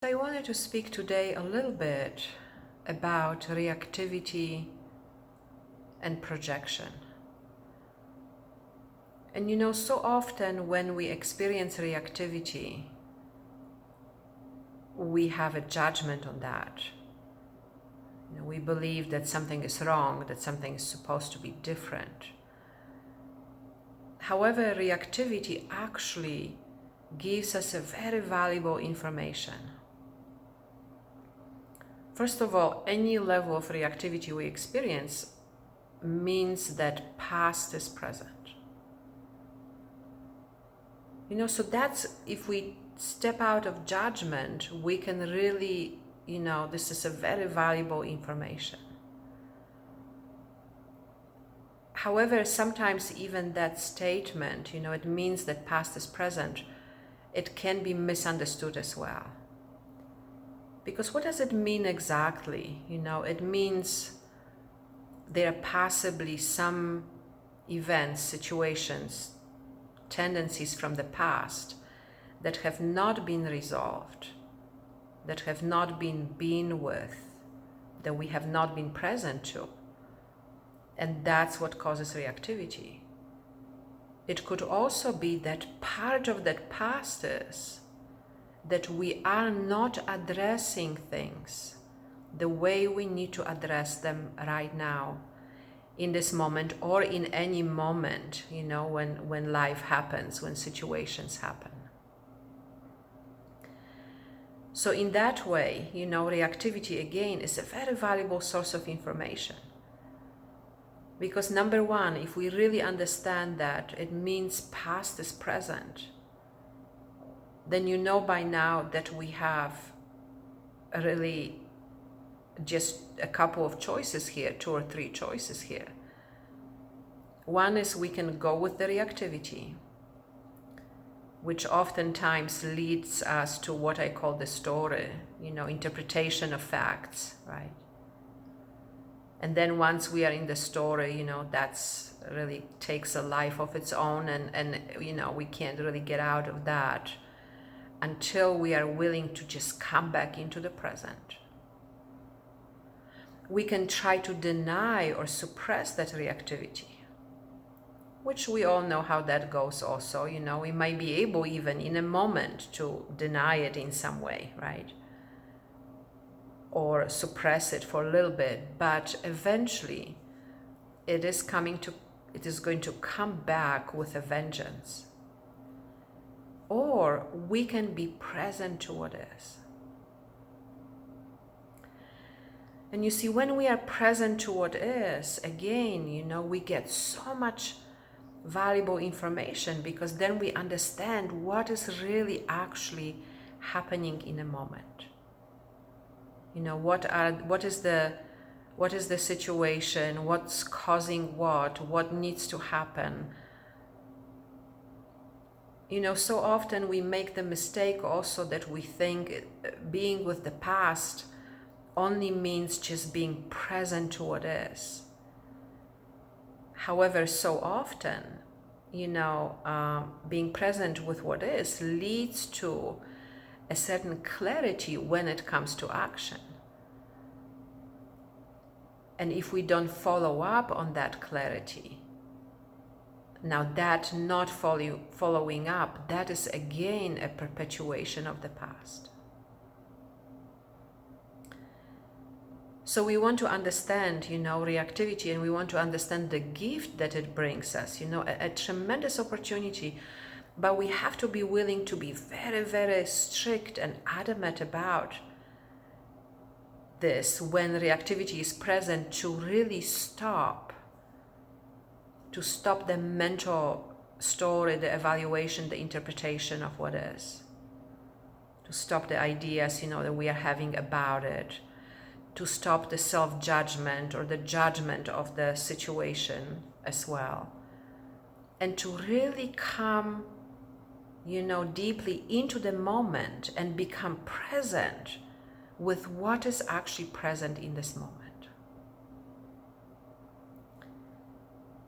I wanted to speak today a little bit about reactivity and projection. And so often when we experience reactivity, we have a judgment on that. We believe that something is wrong, that something is supposed to be different. However, reactivity actually gives us a very valuable information. First of all, any level of reactivity we experience means that past is present. So that's, if we step out of judgment, we can really, this is a very valuable information. However, sometimes even that statement, it means that past is present, it can be misunderstood as well. Because what does it mean exactly? It means there are possibly some events, situations, tendencies from the past that have not been resolved, that have not been with, that we have not been present to. And that's what causes reactivity. It could also be that part of that past is that we are not addressing things the way we need to address them right now, in this moment, or in any moment, when life happens, when situations happen. So in that way, reactivity again is a very valuable source of information. Because number one, if we really understand that, it means past is present, then by now that we have really just a couple of choices here, 2 or 3 choices here. One is we can go with the reactivity, which oftentimes leads us to what I call the story, interpretation of facts, right? And then once we are in the story, that's really takes a life of its own, and we can't really get out of that until we are willing to just come back into the present. We can try to deny or suppress that reactivity, which we all know how that goes also. We might be able even in a moment to deny it in some way, right? Or suppress it for a little bit, but eventually it is going to come back with a vengeance. Or we can be present to what is. And you see, when we are present to what is, again, we get so much valuable information, because then we understand what is really actually happening in a moment. What is the situation, what's causing what needs to happen. So often we make the mistake also that we think being with the past only means just being present to what is. However, so often, being present with what is leads to a certain clarity when it comes to action. And if we don't follow up on that clarity, now that not following up, that is again a perpetuation of the past. So we want to understand, reactivity, and we want to understand the gift that it brings us, a tremendous opportunity, but we have to be willing to be very, very strict and adamant about this when reactivity is present, to really stop the mental story, the evaluation, the interpretation of what is, to stop the ideas, that we are having about it, to stop the self-judgment or the judgment of the situation as well, and to really come, deeply into the moment and become present with what is actually present in this moment.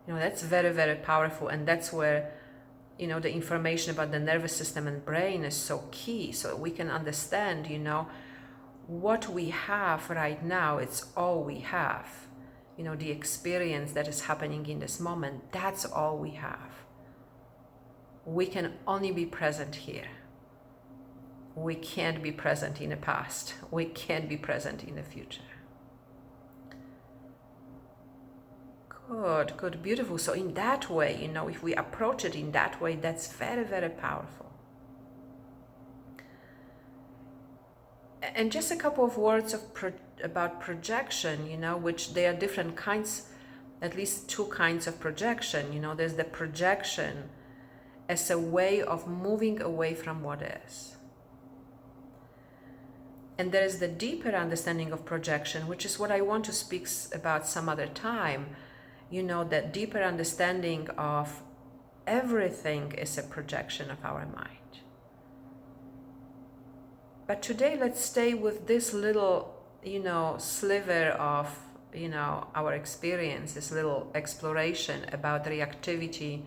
That's very, very powerful, and that's where, the information about the nervous system and brain is so key, so we can understand, what we have right now. It's all we have. The experience that is happening in this moment, that's all we have. We can only be present here. We can't be present in the past. We can't be present in the future. Good, beautiful. So in that way, if we approach it in that way, that's very, very powerful. And just a couple of words about projection, which there are different kinds, at least two kinds of projection. There's the projection as a way of moving away from what is. And there is the deeper understanding of projection, which is what I want to speak about some other time. That deeper understanding of everything is a projection of our mind. But today, let's stay with this little, sliver of, our experience, this little exploration about reactivity,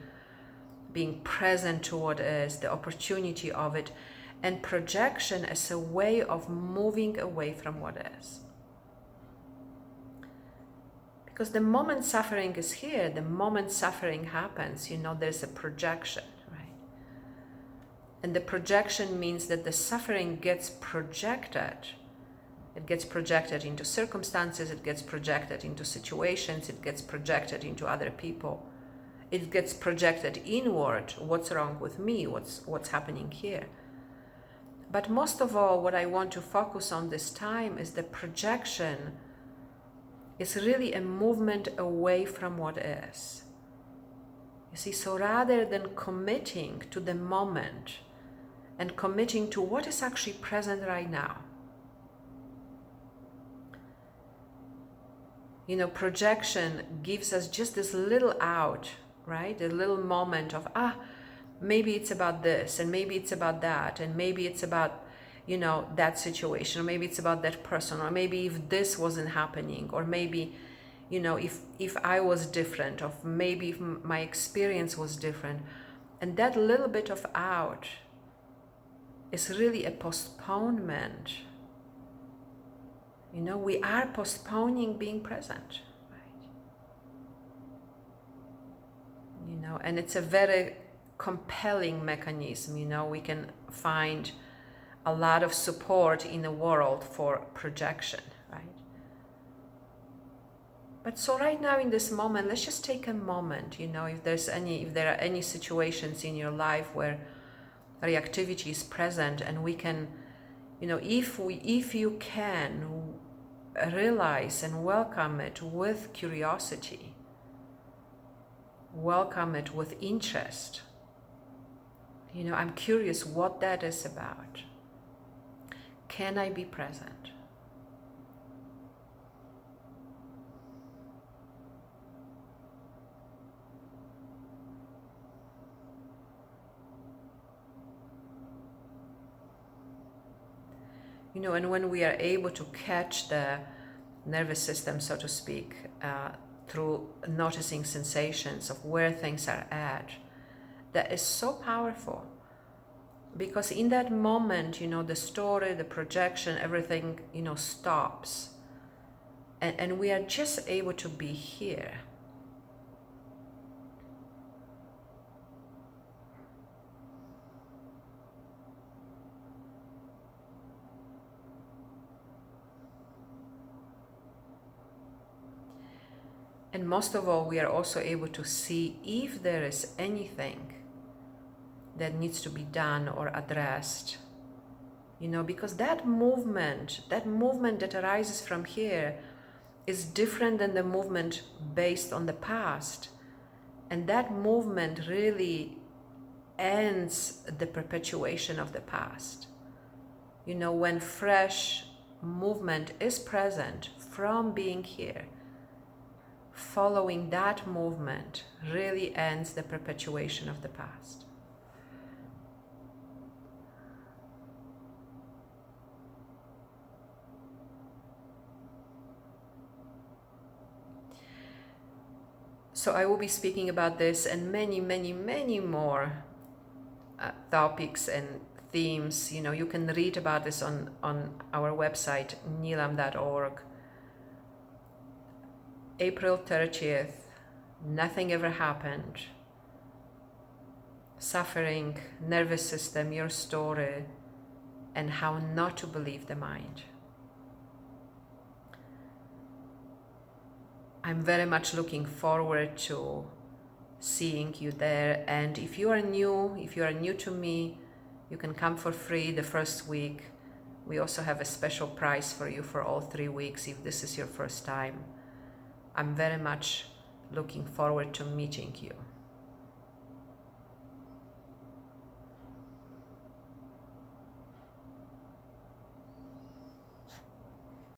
being present to what is, the opportunity of it, and projection as a way of moving away from what is. Because the moment suffering is here, the moment suffering happens, there's a projection, right? And the projection means that the suffering gets projected. It gets projected into circumstances, it gets projected into situations, it gets projected into other people. It gets projected inward. What's wrong with me? What's happening here? But most of all, what I want to focus on this time is the projection is really a movement away from what is. You see, so rather than committing to the moment and committing to what is actually present right now, projection gives us just this little out, right? A little moment of, maybe it's about this, and maybe it's about that, and maybe it's about, that situation, or maybe it's about that person, or maybe if this wasn't happening, or maybe, if I was different, or maybe if my experience was different. And that little bit of out is really a postponement. We are postponing being present, right? And it's a very compelling mechanism. We can find a lot of support in the world for projection, right? But so right now in this moment, let's just take a moment, if there are any situations in your life where reactivity is present, and we can, if you can realize and welcome it with curiosity, welcome it with interest. I'm curious what that is about. Can I be present? And when we are able to catch the nervous system, so to speak, through noticing sensations of where things are at, that is so powerful. Because in that moment, the story, the projection, everything, stops. And we are just able to be here. And most of all, we are also able to see if there is anything that needs to be done or addressed. Because that movement that arises from here is different than the movement based on the past. And that movement really ends the perpetuation of the past. When fresh movement is present from being here, following that movement really ends the perpetuation of the past. So I will be speaking about this and many, many, many more topics and themes. You know, you can read about this on our website, neelam.org. April 30th, nothing ever happened. Suffering, nervous system, your story, and how not to believe the mind. I'm very much looking forward to seeing you there. And if you are new to me, you can come for free the first week. We also have a special price for you for all 3 weeks if this is your first time. I'm very much looking forward to meeting you.